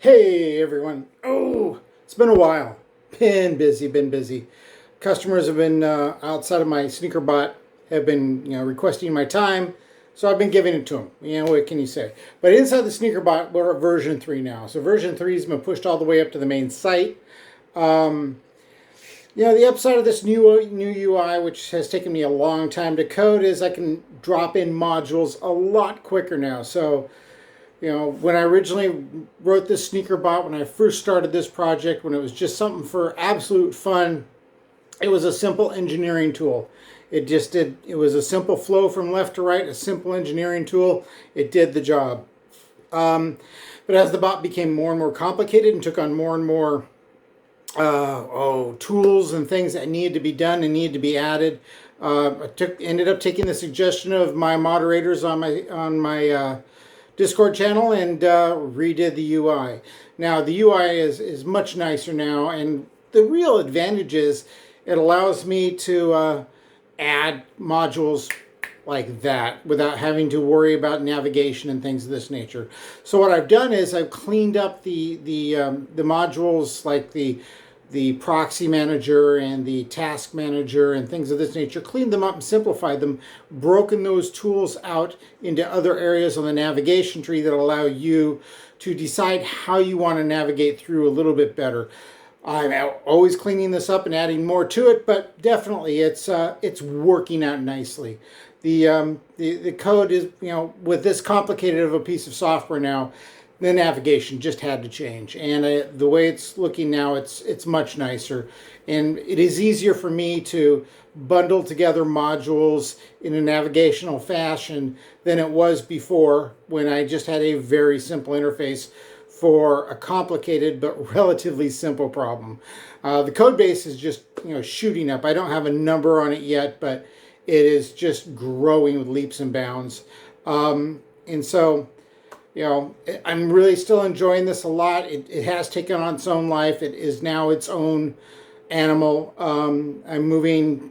Hey everyone. Oh, it's been a while. Been busy. Customers have been outside of my sneakerbot have been, requesting my time, so I've been giving it to them. What can you say? But inside the sneakerbot, we're at version 3 now. So version 3 has been pushed all the way up to the main site. Um, the upside of this new UI, which has taken me a long time to code, is I can drop in modules a lot quicker now. So when I originally wrote this sneaker bot, when I first started this project, when it was just something for absolute fun, it was a simple engineering tool. It was a simple flow from left to right, a simple engineering tool. It did the job. But as the bot became more and more complicated and took on more and more tools and things that needed to be done and needed to be added, ended up taking the suggestion of my moderators on my Discord channel and redid the UI. Now the UI is much nicer now, and the real advantage is it allows me to add modules like that without having to worry about navigation and things of this nature. So what I've done is I've cleaned up the modules like the proxy manager and the task manager and things of this nature, cleaned them up and simplified them, broken those tools out into other areas on the navigation tree that allow you to decide how you want to navigate through a little bit better. I'm always cleaning this up and adding more to it, but definitely it's working out nicely. The code is, with this complicated of a piece of software now, the navigation just had to change, and the way it's looking now, it's much nicer, and it is easier for me to bundle together modules in a navigational fashion than it was before, when I just had a very simple interface for a complicated but relatively simple problem. The code base is just shooting up. I don't have a number on it yet, but it is just growing with leaps and bounds, and so I'm really still enjoying this a lot. It has taken on its own life. It is now its own animal. I'm moving,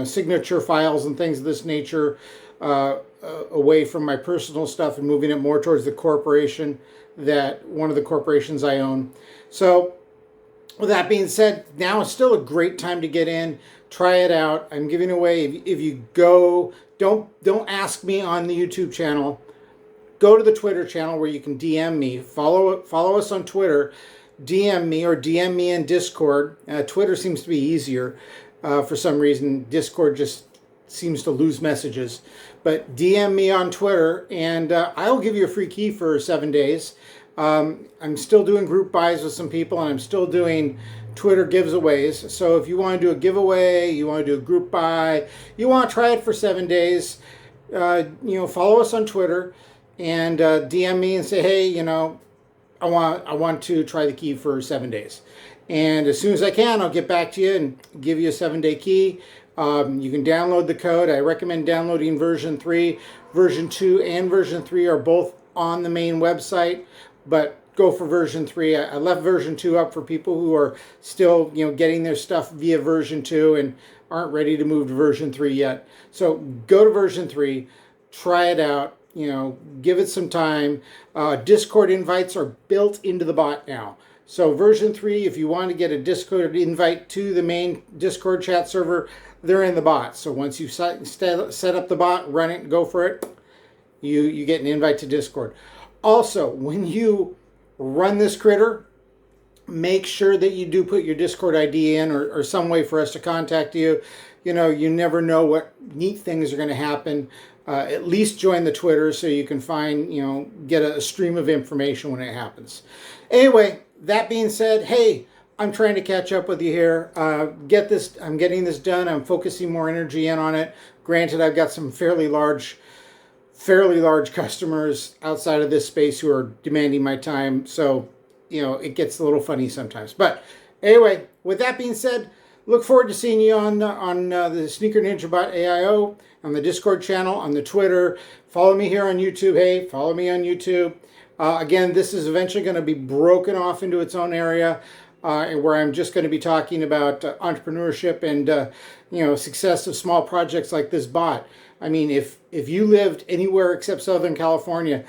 signature files and things of this nature away from my personal stuff and moving it more towards the corporation, one of the corporations I own. So with that being said, now is still a great time to get in. Try it out. I'm giving away, if you go, don't ask me on the YouTube channel. Go to the Twitter channel where you can DM me. Follow us on Twitter. DM me or DM me in Discord. Twitter seems to be easier for some reason. Discord just seems to lose messages. But DM me on Twitter, and I'll give you a free key for 7 days. I'm still doing group buys with some people, and I'm still doing Twitter giveaways. So if you want to do a giveaway, you want to do a group buy, you want to try it for 7 days, follow us on Twitter. And DM me and say, hey, I want to try the key for 7 days. And as soon as I can, I'll get back to you and give you a 7-day key. You can download the code. I recommend downloading version 3. Version 2 and version 3 are both on the main website, but go for version 3. I left version 2 up for people who are still, getting their stuff via version 2 and aren't ready to move to version 3 yet. So go to version 3, try it out. Give it some time. Discord invites are built into the bot now. So version 3, if you want to get a Discord invite to the main Discord chat server, they're in the bot. So once you set up the bot, run it, go for it, you get an invite to Discord. Also, when you run this critter, make sure that you do put your Discord ID in or some way for us to contact you. You never know what neat things are going to happen. At least join the Twitter so you can get a stream of information when it happens. Anyway, that being said, hey, I'm trying to catch up with you here. I'm getting this done. I'm focusing more energy in on it. Granted, I've got some fairly large customers outside of this space who are demanding my time. So, it gets a little funny sometimes. But anyway, with that being said, look forward to seeing you on the Sneaker Ninja Bot AIO, on the Discord channel, on the Twitter. Follow me here on YouTube. Hey, follow me on YouTube. Again, this is eventually going to be broken off into its own area, where I'm just going to be talking about entrepreneurship and success of small projects like this bot. I mean, if you lived anywhere except Southern California,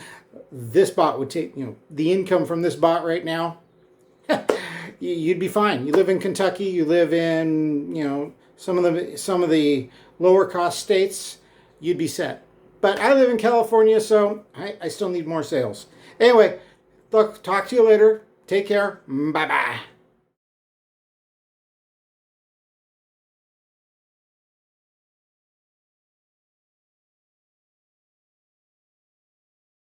this bot would take, the income from this bot right now, you'd be fine. You live in Kentucky, you live in, some of the lower cost states, you'd be set. But I live in California, so I still need more sales. Anyway, look, talk to you later. Take care. Bye-bye.